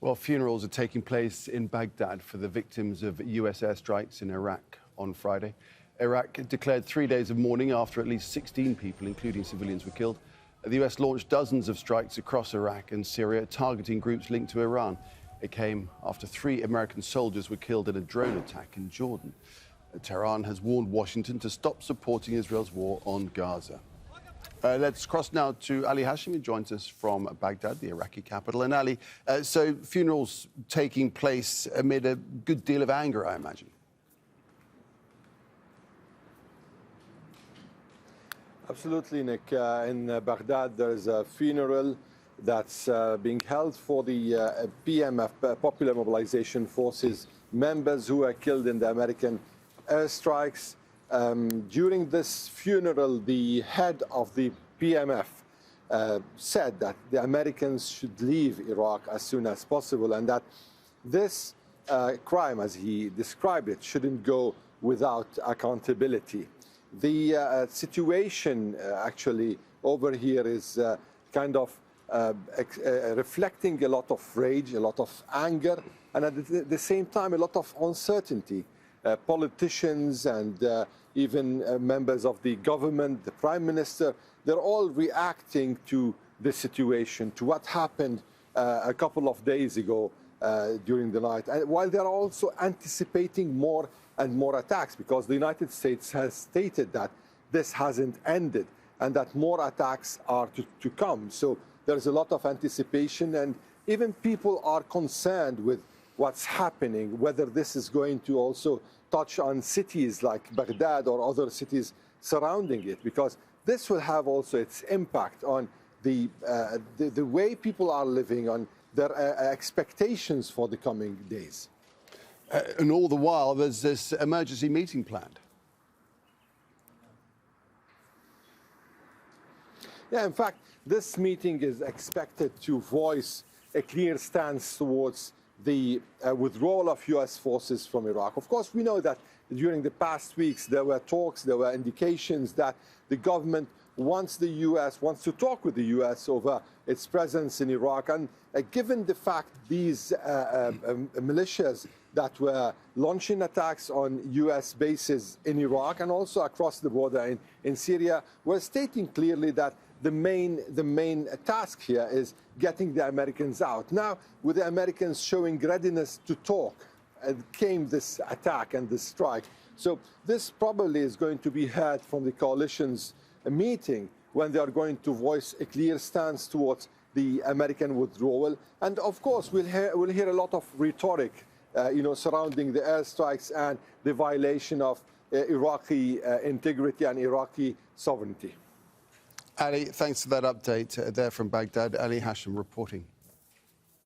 Well, funerals are taking place in Baghdad for the victims of US airstrikes in Iraq on Friday. Iraq declared 3 days of mourning after at least 16 people, including civilians, were killed. The US launched dozens of strikes across Iraq and Syria, targeting groups linked to Iran. It came after 3 American soldiers were killed in a drone attack in Jordan. Tehran has warned Washington to stop supporting Israel's war on Gaza. Let's cross now to Ali Hashem, who joins us from Baghdad, the Iraqi capital. And Ali, so funerals taking place amid a good deal of anger, I imagine. Absolutely, Nick. In Baghdad, there is a funeral that's being held for the PMF, Popular Mobilization Forces members who were killed in the American airstrikes. During this funeral, the head of the PMF said that the Americans should leave Iraq as soon as possible, and that this crime, as he described it, shouldn't go without accountability. The situation actually over here is kind of reflecting a lot of rage, a lot of anger, and at the same time a lot of uncertainty. Politicians and even members of the government, the prime minister, they're all reacting to the situation, to what happened a couple of days ago during the night, and while they're also anticipating more and more attacks, because the United States has stated that this hasn't ended and that more attacks are to come. So there's a lot of anticipation, and even people are concerned with what's happening, whether this is going to also touch on cities like Baghdad or other cities surrounding it, because this will have also its impact on the way people are living, on their expectations for the coming days. And all the while, there's this emergency meeting planned. Yeah, in fact, this meeting is expected to voice a clear stance towards the withdrawal of US forces from Iraq. Of course, we know that during the past weeks there were talks, there were indications that the government wants to talk with the US over its presence in Iraq. And given the fact these militias that were launching attacks on US bases in Iraq and also across the border in Syria were stating clearly that the main task here is getting the Americans out. Now, with the Americans showing readiness to talk, came this attack and this strike. So this probably is going to be heard from the coalition's meeting when they are going to voice a clear stance towards the American withdrawal. And of course, we'll hear a lot of rhetoric, surrounding the airstrikes and the violation of Iraqi integrity and Iraqi sovereignty. Ali, thanks for that update there from Baghdad. Ali Hashem reporting.